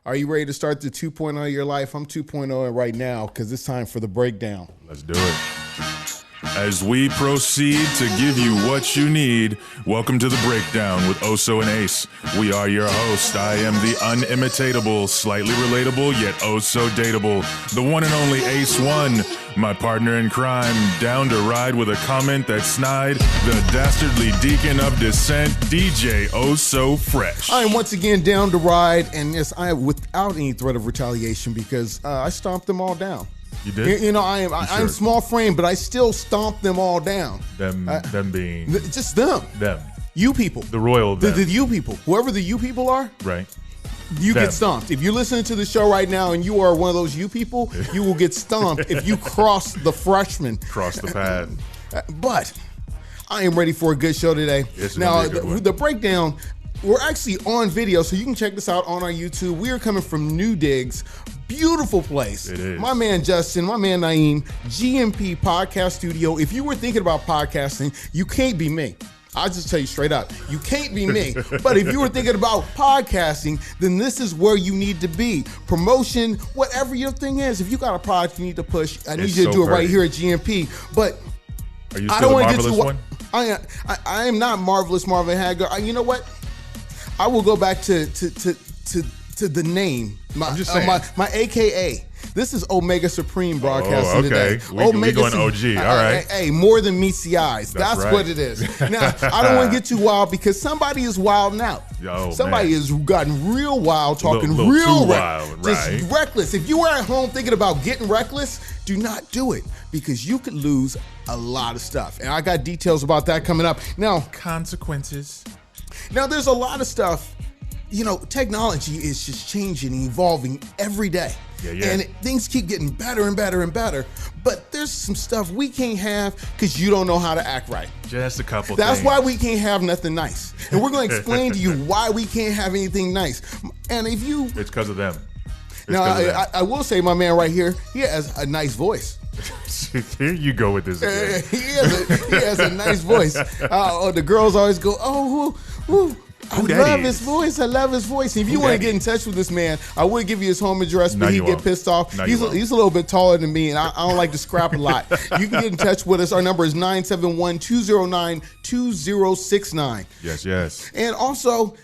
Are you ready to start the 2.0 of your life? I'm 2.0 right now because it's time for the breakdown. Let's do it. As we proceed to give you what you need, welcome to the breakdown with Oso and Ace. We are your hosts. I am the unimitatable, slightly relatable, yet oh so dateable, the one and only Ace One, my partner in crime, down to ride with a comment that snide, the dastardly deacon of dissent, DJ Oh So Fresh. I am once again down to ride, and yes, I am without any threat of retaliation because I stomped them all down. You did? You know, I'm small frame, but I still stomp them all down. Them being... Just them. Them. You people. The royal them. The you people. Whoever the you people are. Right. You get stomped. If you're listening to the show right now and you are one of those you people, you will get stomped if you cross the freshman. Cross the pad. But I am ready for a good show today. Now, the breakdown, we're actually on video, so you can check this out on our YouTube. We are coming from New Digs. Beautiful place. It is. My man Justin, my man Naeem, GMP Podcast Studio. If you were thinking about podcasting, you can't be me. I'll just tell you straight up, you can't be me. But if you were thinking about podcasting, then this is where you need to be. Promotion, whatever your thing is. If you got a product you need to push, I need you to do it right here at GMP. But are you still the Marvelous one? I am not Marvelous Marvin Hagler. You know what? I will go back to the name. I'm just saying. My AKA. This is Omega Supreme broadcasting today. We going OG. All right. Hey, more than meets the eyes. That's right. what it is. Now, I don't want to get too wild because somebody is wild now. Somebody has gotten real wild, talking real wild, just reckless. If you were at home thinking about getting reckless, do not do it because you could lose a lot of stuff. And I got details about that coming up. Now, consequences. Now, there's a lot of stuff. You know, technology is just changing and evolving every day. Yeah. And things keep getting better and better and better. But there's some stuff we can't have because you don't know how to act right. Just a couple That's things. why we can't have nothing nice. And we're going to explain to you why we can't have anything nice. And if you... It's because of them. Now, I will say my man right here, he has a nice voice. Here you go with this again. He has a nice voice. The girls always go, I love his voice. I love his voice. If you want to get in touch with this man, I would give you his home address, but he'd get pissed off. He's a little bit taller than me, and I don't like to scrap a lot. You can get in touch with us. Our number is 971-209-2069. Yes. And also,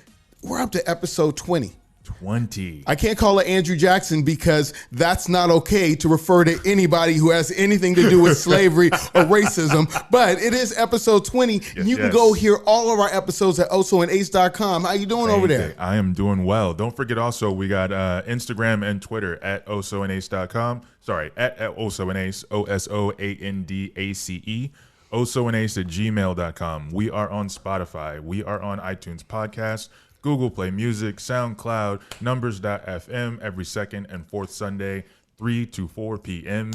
we're up to episode 20. 20. I can't call it Andrew Jackson because that's not okay to refer to anybody who has anything to do with slavery or racism. But it is episode 20. You can go hear all of our episodes at osoandace.com. How you doing over there? I am doing well. Don't forget also we got Instagram and Twitter at osoandace.com. Sorry, at osoandace, OSOANDACE. osoandace@gmail.com. We are on Spotify. We are on iTunes Podcasts, Google Play Music, SoundCloud, Numbers.fm every second and fourth Sunday, 3 to 4 p.m.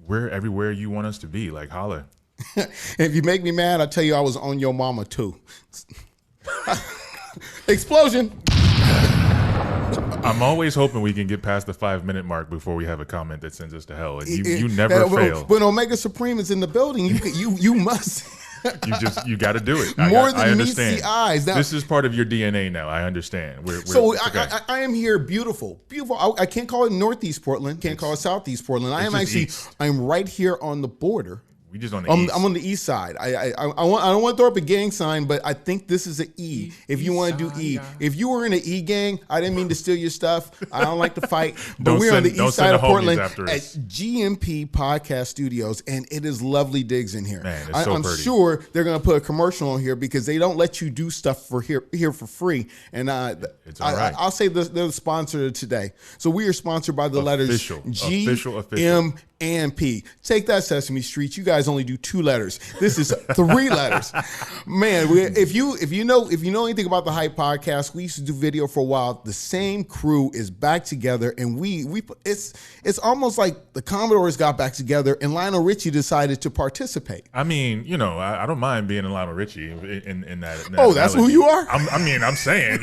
We're everywhere you want us to be. Like, holla. If you make me mad, I tell you I was on your mama too. Explosion. I'm always hoping we can get past the 5-minute mark before we have a comment that sends us to hell. And you never fail. When Omega Supreme is in the building, you must. You got to do it. More than meets the eyes. Now, this is part of your DNA now. I understand. I am here, beautiful. I can't call it Northeast Portland. Can't call it Southeast Portland. I'm right here on the border. We just on the east. I'm on the east side. I don't want to throw up a gang sign, but I think this is an E. If you want to do E, if you were in an E gang, I didn't mean to steal your stuff. I don't like to fight, but we're on the east side of Portland at GMP Podcast Studios, and it is lovely digs in here. Man, it's so I'm pretty. sure they're going to put a commercial on here because they don't let you do stuff here for free. And it's all right. I'll say they're the sponsor today. So we are sponsored by the letters G, M, and P. Take that, Sesame Street. You guys only do 2 letters. This is 3 letters. Man, if you know anything about the Hype Podcast, we used to do video for a while. The same crew is back together, and it's almost like the Commodores got back together, and Lionel Richie decided to participate. I mean, I don't mind being a Lionel Richie in that. Oh, that's who you are? I'm saying,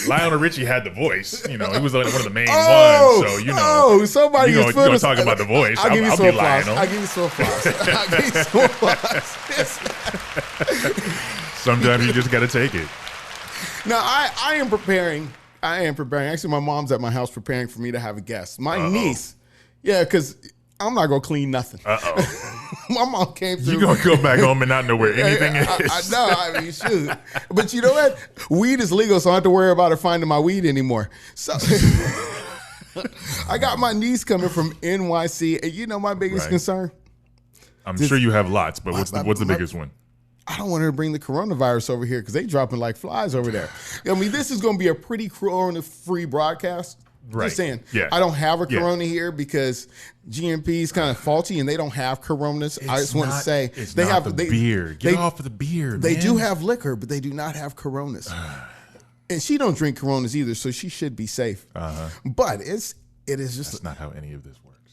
Lionel Richie had the voice. He was like one of the main ones. So somebody you're gonna talk about the voice. I'll give you some applause. I'll give you some applause. Sometimes you just got to take it. Now, I am preparing. I am preparing. Actually, my mom's at my house preparing for me to have a guest. My niece. Yeah, because I'm not going to clean nothing. My mom came through. You're going to go back home and not know where anything is. I mean, shoot. But you know what? Weed is legal, so I don't have to worry about her finding my weed anymore. So I got my niece coming from NYC. And you know my biggest concern? I'm sure you have lots, but what's the biggest one? I don't want her to bring the coronavirus over here because they dropping like flies over there. I mean, this is going to be a pretty corona-free broadcast. Right. Just saying. Yeah. I don't have a corona here because GMP is kind of faulty and they don't have coronas. I just want to say they have beer. Get off of the beer. They do have liquor, but they do not have coronas. And she don't drink coronas either, so she should be safe. But it is just that's not how any of this works.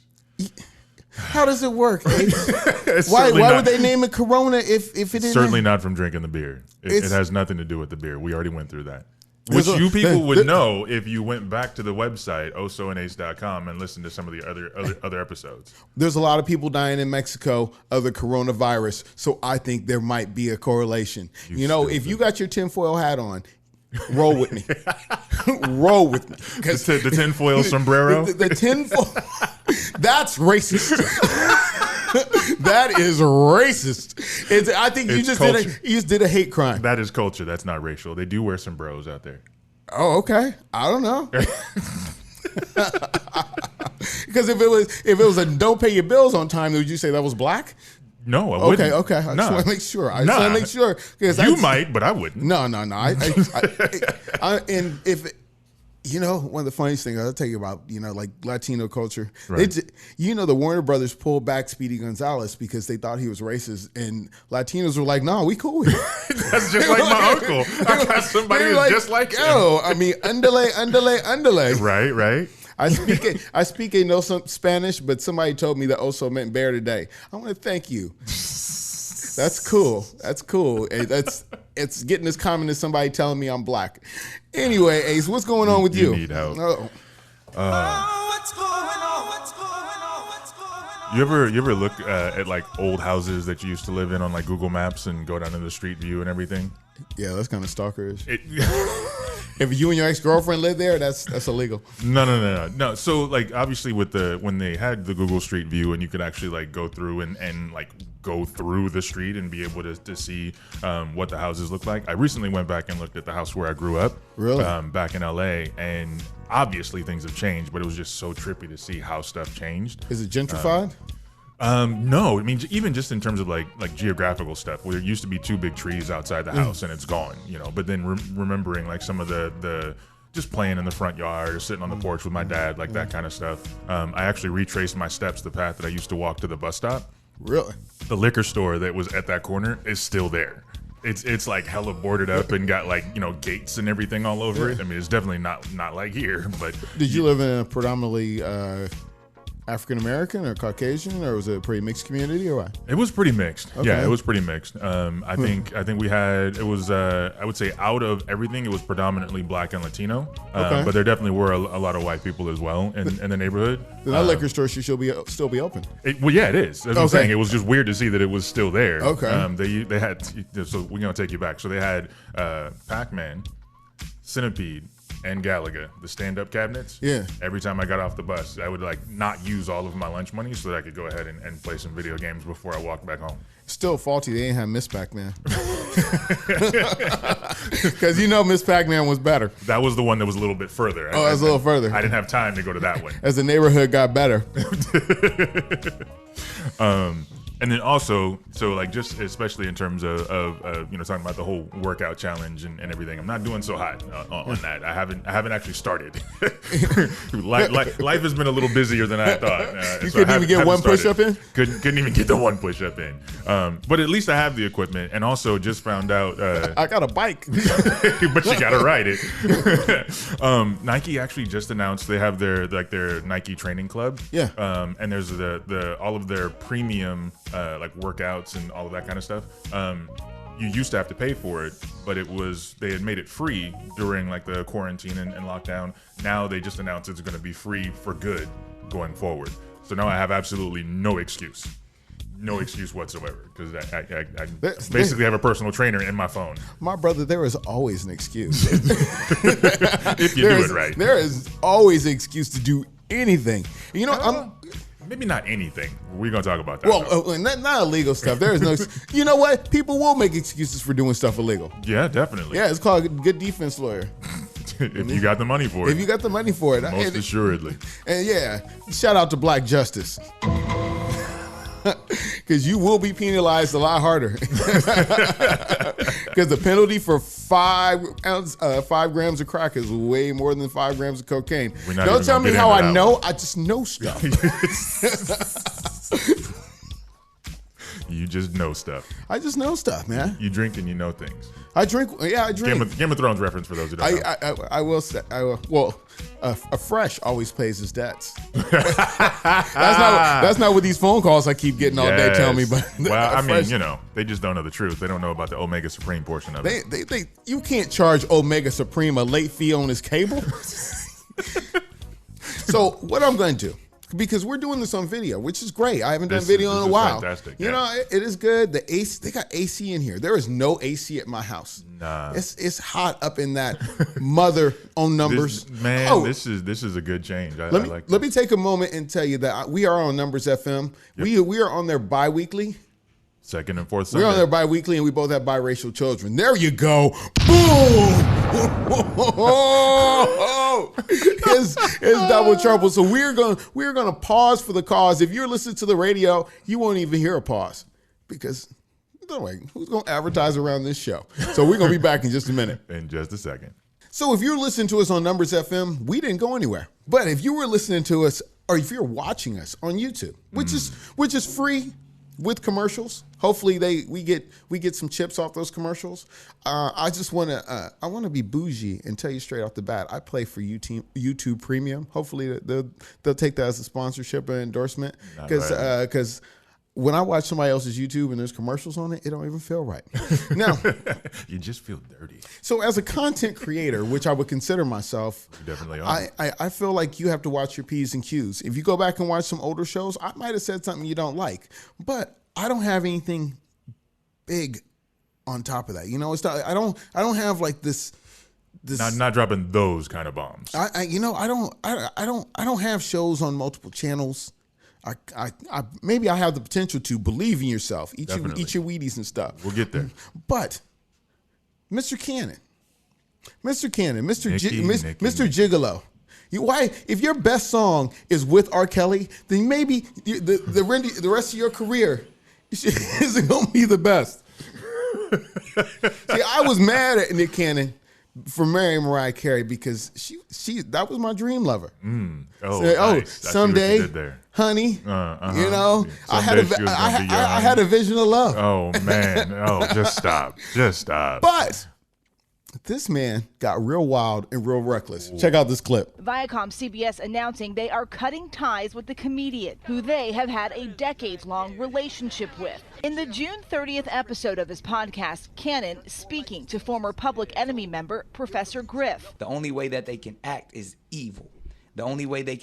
How does it work? Why would they name it Corona if it didn't? Certainly not from drinking the beer. It has nothing to do with the beer. We already went through that. Which you people would know if you went back to the website, osoandace.com, and listened to some of the other episodes. There's a lot of people dying in Mexico of the coronavirus, so I think there might be a correlation. You know, if you got your tinfoil hat on, roll with me. Roll with me. The tinfoil sombrero? The tinfoil. That's racist. That is racist. I think you just did a hate crime. That is culture. That's not racial. They do wear sombreros out there. Oh, okay. I don't know. Because if it was a don't pay your bills on time, would you say that was black? No, I wouldn't. Okay. I just want to make sure. I just want to make sure. You might, but I wouldn't. No. And if you know, one of the funniest things I'll tell you about, like Latino culture. Right. The Warner Brothers pulled back Speedy Gonzalez because they thought he was racist, and Latinos were like, "No, we cool." That's just like my uncle. I got somebody who's just like him. I mean, underlay. Right. I speak no some Spanish, but somebody told me that Oso meant bear today. I want to thank you. That's cool. It's getting as common as somebody telling me I'm black. Anyway, Ace, what's going on with you? You need help. What's going on? You ever look at like old houses that you used to live in on like Google Maps and go down to the street view and everything? Yeah, that's kind of stalkerish. If you and your ex-girlfriend live there, that's illegal. No. So like obviously when they had the Google Street View and you could actually like go through and like go through the street and be able to see what the houses look like. I recently went back and looked at the house where I grew up. Really? Back in LA, and obviously things have changed, but it was just so trippy to see how stuff changed. Is it gentrified? No, I mean even just in terms of like geographical stuff, where there used to be two big trees outside the house and it's gone, But then remembering like some of the just playing in the front yard or sitting on the porch with my dad, like that kind of stuff. I actually retraced my steps, the path that I used to walk to the bus stop. Really? The liquor store that was at that corner is still there. It's like hella boarded up and got like gates and everything all over it. I mean, it's definitely not like here. But did you live in a predominantly African American or Caucasian, or was it a pretty mixed community, or what? It was pretty mixed. Okay. Yeah, it was pretty mixed. I think we had I would say out of everything, it was predominantly Black and Latino. Okay. But there definitely were a lot of white people as well in the neighborhood. Then that liquor store should still be open. Well, yeah, it is. That's what I'm saying. It was just weird to see that it was still there. Okay. They had, so we're gonna take you back. So they had Pac-Man, Centipede, and Galaga, the stand-up cabinets. Yeah. Every time I got off the bus, I would like not use all of my lunch money so that I could go ahead and play some video games before I walked back home. Still faulty they ain't have Miss Pac-Man. Because Miss Pac-Man was better. That was the one that was a little bit further. That was a little further. I didn't have time to go to that one. As the neighborhood got better. And then also, so like just especially in terms of talking about the whole workout challenge and everything, I'm not doing so hot on that. I haven't actually started. Life has been a little busier than I thought. You couldn't even get one push-up in? Couldn't even get the one push-up in. But at least I have the equipment, and also just found out I got a bike, but you gotta ride it. Nike actually just announced they have their Nike training club. Yeah. And there's the all of their premium like workouts and all of that kind of stuff. You used to have to pay for it, but they had made it free during like the quarantine and lockdown. Now they just announced it's going to be free for good going forward. So now I have absolutely no excuse. no excuse whatsoever because I basically have a personal trainer in my phone. My brother, there is always an excuse. If you do it right. There is always an excuse to do anything. You know, maybe not anything. We're going to talk about that. Well, not illegal stuff. There is no. You know what? People will make excuses for doing stuff illegal. Yeah, definitely. Yeah, it's called a good defense lawyer. If you got the money for it. If you got the money for it. Most assuredly. And yeah, shout out to Black Justice. Because you will be penalized a lot harder. Because the penalty for 5 grams of crack is way more than 5 grams of cocaine. Don't tell me how I know. I just know stuff. You just know stuff. I just know stuff, man. You drink and you know things. I drink. Yeah, I drink. Game of Thrones reference for those who don't know. I will say. Well, a fresh always pays his debts. That's not what these phone calls I keep getting all day tell me. But well, I mean, they just don't know the truth. They don't know about the Omega Supreme portion of it. You can't charge Omega Supreme a late fee on his cable. So what I'm going to do, because we're doing this on video, which is great. I haven't done video in a while. Fantastic. You know, it is good. The AC, they got AC in here. There is no AC at my house. Nah, it's hot up in that mother on numbers. This is a good change. Let me take a moment and tell you that we are on Numbers FM. Yep. We are on there bi-weekly. Second and fourth Sunday. We're on there bi-weekly, and we both have biracial children. There you go. Boom! It's double trouble. So we're gonna pause for the cause. If you're listening to the radio, you won't even hear a pause because don't worry, who's gonna advertise around this show? So we're gonna be back in just a minute. In just a second. So if you're listening to us on Numbers FM, we didn't go anywhere. But if you were listening to us, or if you're watching us on YouTube, which is free with commercials, hopefully we get some chips off those commercials. I just want to be bougie and tell you straight off the bat, I play for YouTube Premium. Hopefully they'll take that as a sponsorship or endorsement because when I watch somebody else's YouTube and there's commercials on it, it don't even feel right. Now, you just feel dirty. So as a content creator, which I would consider myself, you definitely are. I feel like you have to watch your P's and Q's. If you go back and watch some older shows, I might have said something you don't like, but I don't have anything big on top of that. You know, it's not. I don't have like this. Not dropping those kind of bombs. I don't have shows on multiple channels. I maybe I have the potential to. Believe in yourself. Eat your Wheaties and stuff. We'll get there. But Mr. Gigolo. If your best song is with R. Kelly, then maybe the rest of your career isn't going to be the best. See, I was mad at Nick Cannon for marrying Mariah Carey because she that was my dream lover. Nice. Someday, honey, I had a vision of love. Oh man, just stop. But this man got real wild and real reckless. Check out this clip. Viacom CBS announcing they are cutting ties with the comedian, who they have had a decades-long relationship with. In the June 30th episode of his podcast, Cannon speaking to former Public Enemy member Professor Griff. The only way that they can act is evil. The only way they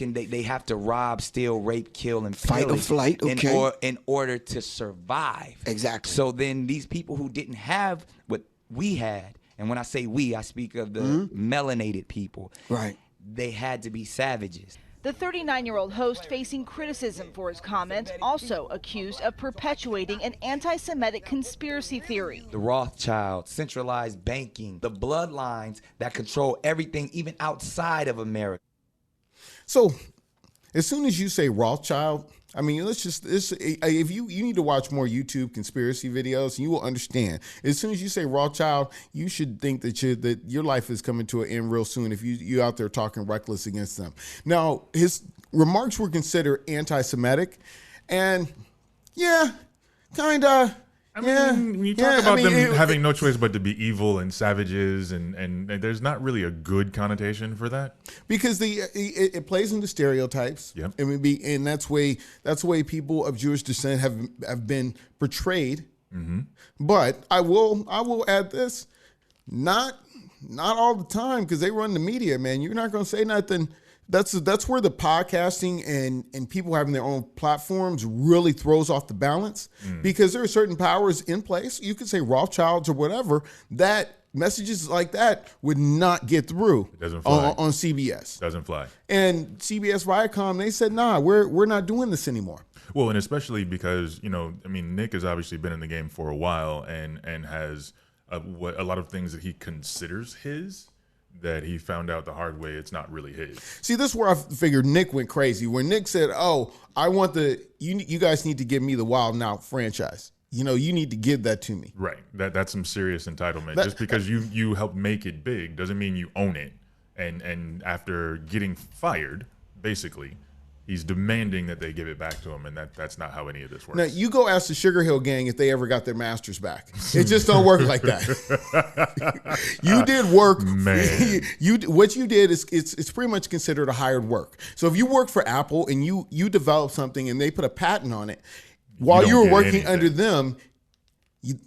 have to rob, steal, rape, kill, and fight or flight, okay, in order to survive. Exactly. So then these people who didn't have what we had, and when I say we, I speak of the melanated people. Right. They had to be savages. The 39-year-old host facing criticism for his comments, also accused of perpetuating an anti-Semitic conspiracy theory. The Rothschild, centralized banking, the bloodlines that control everything even outside of America. So as soon as you say Rothschild, I mean, if you need to watch more YouTube conspiracy videos, you will understand. As soon as you say Rothschild, you should think that your life is coming to an end real soon if you out there talking reckless against them. Now, his remarks were considered anti-Semitic, and yeah, kind of. I mean, when you talk about them having no choice but to be evil and savages, and there's not really a good connotation for that. Because it plays into stereotypes. Yep. And that's the way people of Jewish descent have been portrayed. Mm-hmm. But I will add this, not all the time, because they run the media, man. You're not going to say nothing That's where the podcasting and people having their own platforms really throws off the balance, because there are certain powers in place. You could say Rothschilds or whatever, that messages like that would not get through on CBS. Doesn't fly. And CBS Viacom, they said, nah, we're not doing this anymore. Well, and especially because, Nick has obviously been in the game for a while and has a lot of things that he considers his, that he found out the hard way it's not really his. See, this is where I figured Nick went crazy. When Nick said, oh, I want you guys need to give me the Wild 'N Out franchise. You need to give that to me. Right. That's some serious entitlement. Just because you helped make it big doesn't mean you own it. And after getting fired, basically, he's demanding that they give it back to him, and that's not how any of this works. Now, you go ask the Sugar Hill Gang if they ever got their masters back. It just don't work like that. You did work. Man. What you did is it's pretty much considered a hired work. So if you work for Apple and you develop something and they put a patent on it, while you were working under them,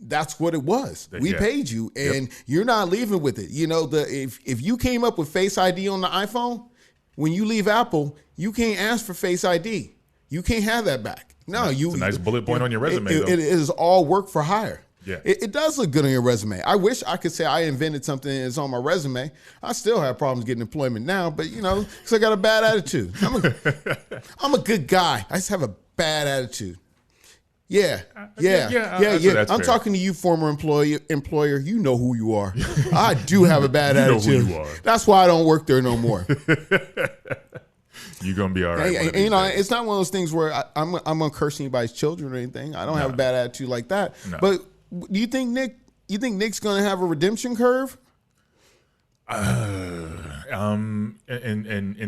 that's what it was. We paid you, and you're not leaving with it. If you came up with Face ID on the iPhone, when you leave Apple, you can't ask for Face ID. You can't have that back. No, it's a nice bullet point on your resume. It is all work for hire. Yeah, it does look good on your resume. I wish I could say I invented something that's on my resume. I still have problems getting employment now, but because I got a bad attitude. I'm a good guy. I just have a bad attitude. Yeah. I'm talking to you, former employer. You know who you are. I do have a bad attitude. Know who you are. That's why I don't work there no more. You're gonna be all right. It's not one of those things where I'm gonna curse anybody's children or anything. I don't have a bad attitude like that. No. But do you think Nick's gonna have a redemption curve? In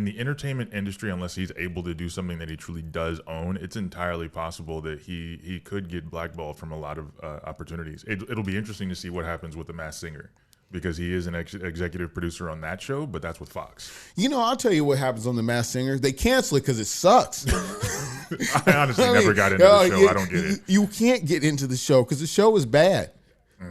the entertainment industry, unless he's able to do something that he truly does own, it's entirely possible that he could get blackballed from a lot of opportunities. It'll be interesting to see what happens with The Masked Singer, because he is an executive producer on that show, but that's with Fox. I'll tell you what happens on The Masked Singer. They cancel it because it sucks. I honestly never got into the show. I don't get it. You can't get into the show because the show is bad.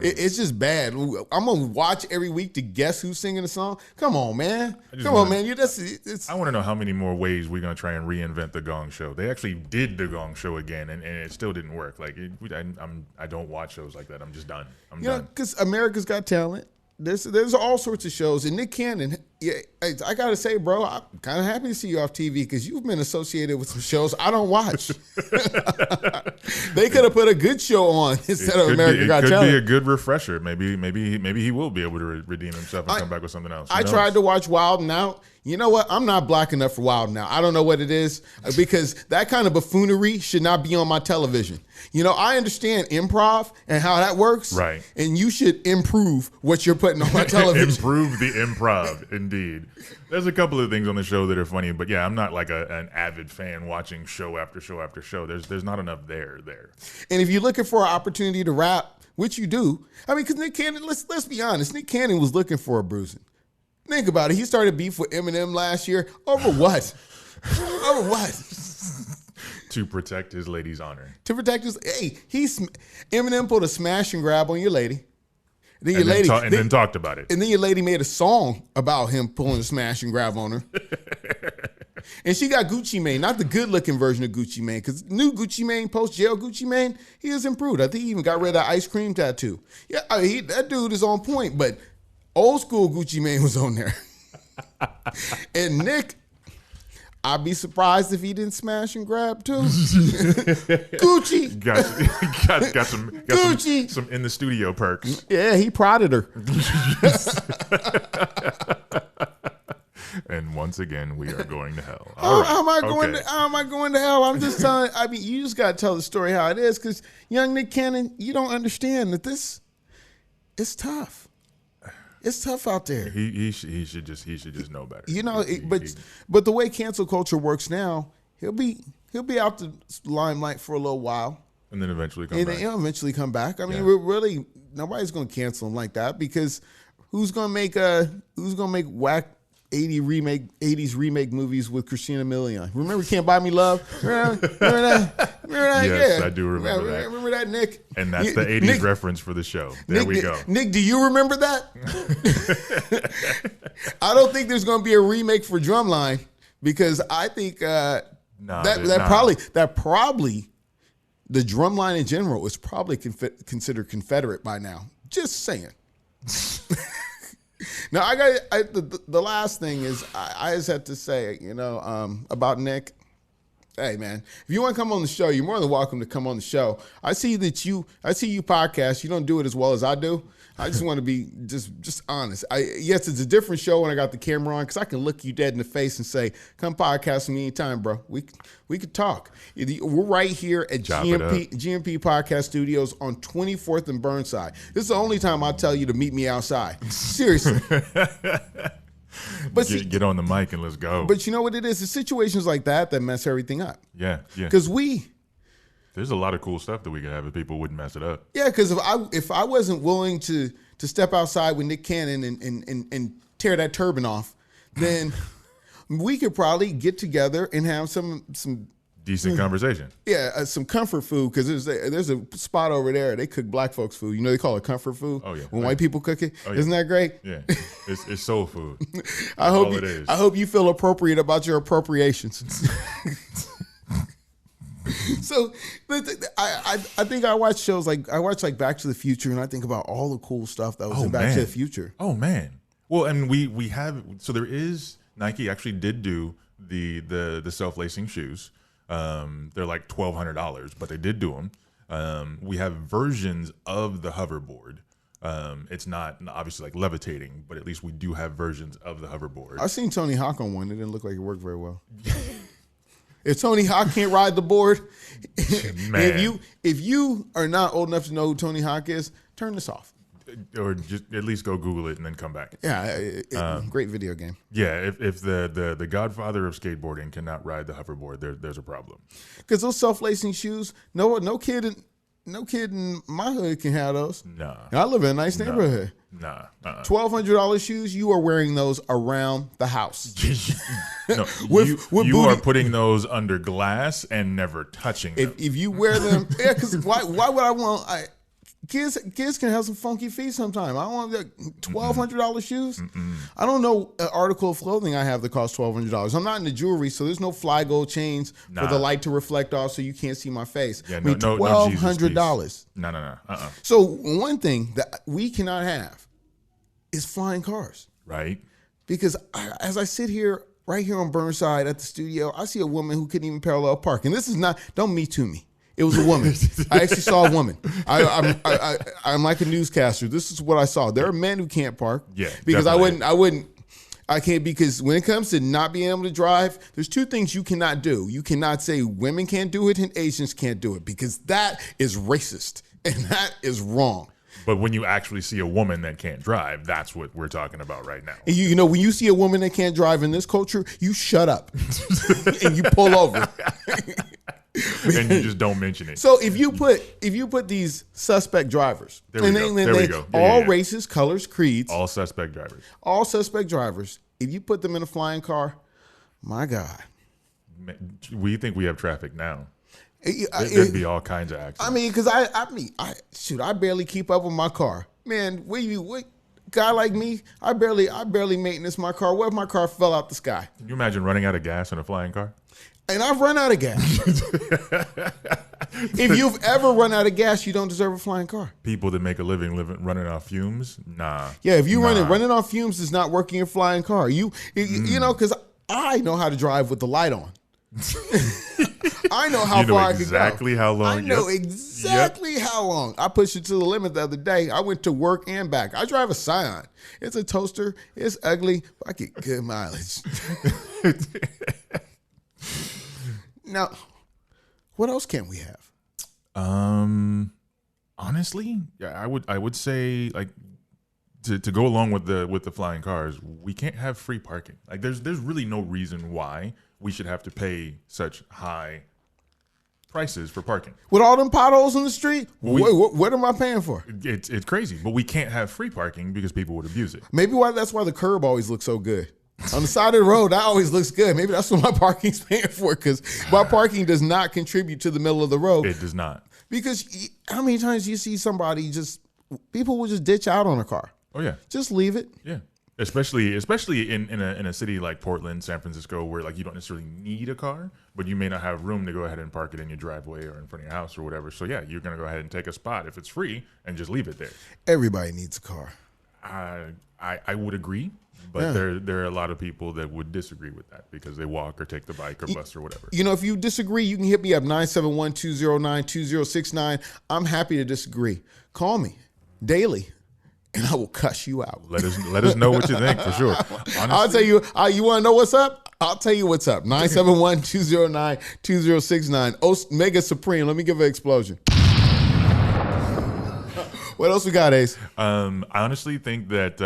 It's just bad. I'm gonna watch every week to guess who's singing the song. Come on, man. I want to know how many more ways we're gonna try and reinvent the Gong Show. They actually did the Gong Show again, and it still didn't work. I don't watch shows like that. I'm just done. I'm done. Because America's Got Talent. There's all sorts of shows, and Nick Cannon. Yeah, I gotta say, bro, I'm kind of happy to see you off TV because you've been associated with some shows I don't watch. They could have put a good show on instead of America Got Talent. It could be a good refresher. Maybe he will be able to redeem himself and come back with something else. I tried to watch Wild 'N Out. You know what? I'm not black enough for Wild 'N Out. I don't know what it is, because that kind of buffoonery should not be on my television. I understand improv and how that works. Right. And you should improve what you're putting on my television. Improve the improv, indeed. There's a couple of things on the show that are funny, but yeah, I'm not like an avid fan watching show after show after show. There's not enough there. And if you're looking for an opportunity to rap, which you do, because Nick Cannon, let's be honest, Nick Cannon was looking for a bruising. Think about it. He started beef with Eminem last year. Over what? Over what? To protect his lady's honor. To protect his... Hey, Eminem put a smash and grab on your lady. Then talked about it. And then your lady made a song about him pulling a smash and grab on her. And she got Gucci Mane, not the good-looking version of Gucci Mane, because new Gucci Mane, post-jail Gucci Mane, he has improved. I think he even got rid of that ice cream tattoo. Yeah, that dude is on point, but old school Gucci Mane was on there. And Nick, I'd be surprised if he didn't smash and grab too. Gucci. Got some Gucci. Some in the studio perks. Yeah, he prodded her. And once again, we are going to hell. How am I going to hell? I'm just telling. You just got to tell the story how it is, because young Nick Cannon, you don't understand that it's tough. It's tough out there. He should just know better. But the way cancel culture works now, he'll be out the limelight for a little while, and then eventually come back. And then he'll eventually come back. Really, nobody's going to cancel him like that, because who's going to make whack 80s remake movies with Christina Milian? Remember Can't Buy Me Love? Remember that? Yes, yeah. I do remember that. Remember that, Nick? And that's the 80s reference for the show. There we go. Nick, do you remember that? I don't think there's going to be a remake for Drumline, because I think that probably the drumline in general is probably considered Confederate by now. Just saying. Now the last thing is I just have to say, about Nick. Hey man, if you want to come on the show, you're more than welcome to come on the show. I see you podcast. You don't do it as well as I do. I just want to be just honest. Yes, it's a different show when I got the camera on because I can look you dead in the face and say, "Come podcast with me anytime, bro. We could talk." We're right here at GMP Podcast Studios on 24th and Burnside. This is the only time I'll tell you to meet me outside. Seriously. But get on the mic and let's go. But you know what it is? It's situations like that mess everything up. Yeah. Because there's a lot of cool stuff that we could have if people wouldn't mess it up. Yeah, because if I wasn't willing to step outside with Nick Cannon and tear that turban off, then we could probably get together and have some decent conversation. Yeah, some comfort food, because there's a spot over there. They cook black folks food. They call it comfort food. Oh yeah, when white people cook it. Oh, yeah. Isn't that great? Yeah, it's soul food. I hope you feel appropriate about your appropriations. So I think I watch shows like Back to the Future, and I think about all the cool stuff that was in Back to the Future. Oh man. Well, and we have, so there is, Nike actually did do the self-lacing shoes. They're like $1,200, but they did do them. We have versions of the hoverboard. It's not obviously like levitating, but at least we do have versions of the hoverboard. I've seen Tony Hawk on one. It didn't look like it worked very well. If Tony Hawk can't ride the board, man. if you are not old enough to know who Tony Hawk is, turn this off. Or just at least go Google it and then come back. Yeah, great video game. Yeah, if the godfather of skateboarding cannot ride the hoverboard, there's a problem. Because those self-lacing shoes, no kid in my hood can have those. Nah. I live in a nice neighborhood. Nah. $1,200 shoes, you are wearing those around the house. No, you are putting those under glass and never touching them. If you wear them, yeah, because why would I want? Kids can have some funky feet sometime. I don't want $1,200 shoes. I don't know an article of clothing I have that costs $1,200. I'm not into jewelry, so there's no fly gold chains for the light to reflect off so you can't see my face. Yeah, $1,200. No. So one thing that we cannot have is flying cars. Right. Because as I sit here, right here on Burnside at the studio, I see a woman who couldn't even parallel park. And this is not, don't Me Too me. It was a woman. I actually saw a woman. I'm like a newscaster. This is what I saw. There are men who can't park. Yeah, because I can't, because when it comes to not being able to drive, there's two things you cannot do. You cannot say women can't do it and Asians can't do it, because that is racist and that is wrong. But when you actually see a woman that can't drive, that's what we're talking about right now. And you know, when you see a woman that can't drive in this culture, you shut up and you pull over. And you just don't mention it. So if you put these suspect drivers, there we go. All races, colors, creeds, all suspect drivers. If you put them in a flying car, my God, we think we have traffic now. There'd be all kinds of accidents. I mean, because I barely keep up with my car, man. Guy like me, I barely maintenance my car. What if my car fell out the sky? Can you imagine running out of gas in a flying car? And I've run out of gas. If you've ever run out of gas, you don't deserve a flying car. People that make a living running off fumes, nah. Yeah, if you running off fumes is not working a flying car. You know, because I know how to drive with the light on. I know how far I can go. Exactly how long. I know exactly how long. I pushed it to the limit the other day. I went to work and back. I drive a Scion. It's a toaster. It's ugly, but I get good mileage. Now, what else can we have? Honestly, yeah, I would say, like, to go along with the flying cars, we can't have free parking. Like, there's really no reason why we should have to pay such high prices for parking. With all them potholes in the street, what am I paying for? It's crazy, but we can't have free parking because people would abuse it. Maybe that's why the curb always looks so good. On the side of the road, that always looks good. Maybe that's what my parking's paying for, because my parking does not contribute to the middle of the road. It does not. Because how many times you see somebody people will just ditch out on a car? Oh, yeah. Just leave it. Yeah. Especially in a city like Portland, San Francisco, where like you don't necessarily need a car, but you may not have room to go ahead and park it in your driveway or in front of your house or whatever. So yeah, you're gonna go ahead and take a spot if it's free and just leave it there. Everybody needs a car. I would agree, but there are a lot of people that would disagree with that because they walk or take the bike or bus or whatever. You know, if you disagree, you can hit me up 971-209-2069. I'm happy to disagree. Call me daily, and I will cuss you out. Let us know what you think for sure. Honestly, I'll tell you. You want to know what's up? I'll tell you what's up. 971-209-2069. Mega Supreme. Let me give an explosion. What else we got, Ace? I honestly think that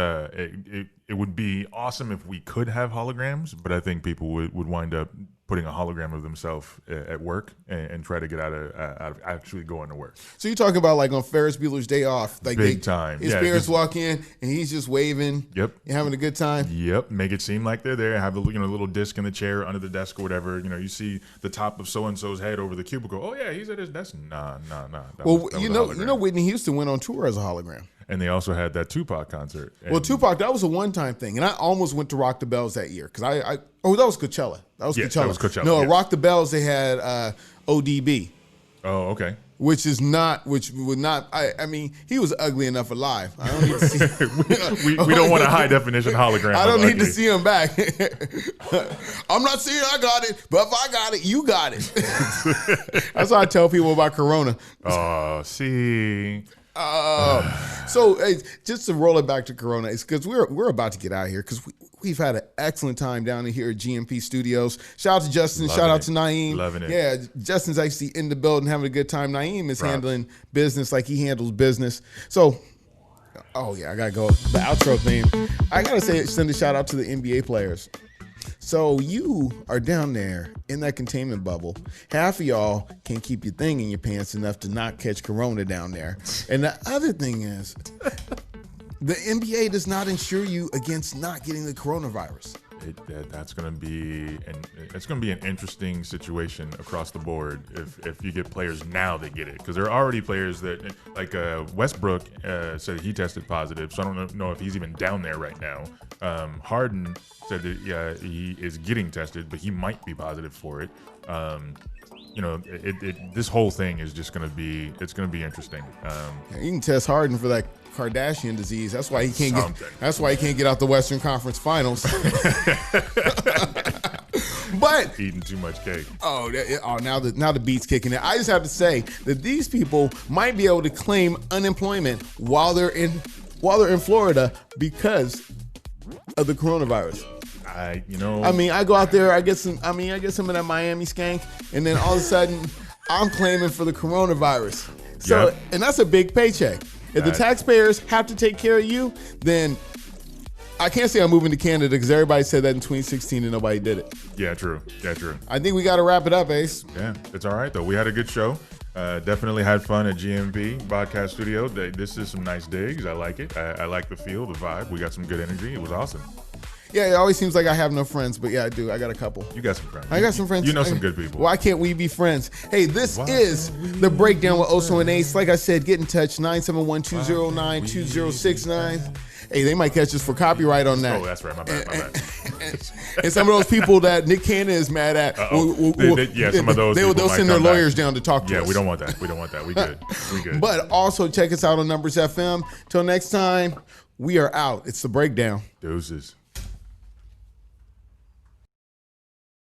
it would be awesome if we could have holograms, but I think people would wind up putting a hologram of themselves at work and try to get out of actually going to work. So you're talking about like on Ferris Bueller's Day Off, like big time. His parents walk in and he's just waving. Yep, having a good time. Yep, make it seem like they're there. Have a little disc in the chair under the desk or whatever. You see the top of so and so's head over the cubicle. Oh yeah, he's at his desk. Nah. Well, you know, Whitney Houston went on tour as a hologram. And they also had that Tupac concert. Well, Tupac, that was a one-time thing. And I almost went to Rock the Bells that year. Because that was Coachella. That was Coachella. No, yes. Rock the Bells, they had ODB. Oh, okay. Which would not, I mean, he was ugly enough alive. I don't need to see we don't want a high-definition hologram. I don't need to see him back. I'm not saying I got it, but if I got it, you got it. That's what I tell people about Corona. Oh, see... So hey, just to roll it back to Corona, it's because we're about to get out of here because we've had an excellent time down here at GMP Studios. Shout out to Justin. Shout out to Naeem. Loving it. Yeah, Justin's actually in the building having a good time. Naeem is handling business like he handles business. So, I gotta go. The outro theme. I gotta send a shout out to the NBA players. So you are down there in that containment bubble. Half of y'all can't keep your thing in your pants enough to not catch Corona down there. And the other thing is, the NBA does not insure you against not getting the coronavirus. That's going to be an interesting situation across the board if you get players now that get it, because there are already players that like Westbrook said he tested positive, so I don't know if he's even down there right now. Harden said that he is getting tested, but he might be positive for it. This whole thing is just going to be interesting. You can test Harden for that Kardashian disease. That's why he can't get out the Western Conference Finals. But eating too much cake. Now the beat's kicking in. I just have to say that these people might be able to claim unemployment while they're in Florida because of the coronavirus. I go out there, I get some of that Miami skank, and then all of a sudden I'm claiming for the coronavirus. So, and that's a big paycheck. If the taxpayers have to take care of you, then I can't say I'm moving to Canada because everybody said that in 2016 and nobody did it. Yeah, true. I think we got to wrap it up, Ace. Yeah, it's all right, though. We had a good show. Definitely had fun at GMP Podcast Studio. This is some nice digs. I like it. I like the feel, the vibe. We got some good energy. It was awesome. Yeah, it always seems like I have no friends, but yeah, I do. I got a couple. You got some friends. I got some friends. You know some good people. Why can't we be friends? Hey, this is The Breakdown with Oso and Ace. Like I said, get in touch, 971-209-2069. Hey, they might catch us for copyright on that. Oh, that's right. My bad. And some of those people that Nick Cannon is mad at, some of those they'll send their lawyers down to talk to us. Yeah, we don't want that. We good. But also check us out on Numbers FM. Till next time, we are out. It's The Breakdown. Deuces.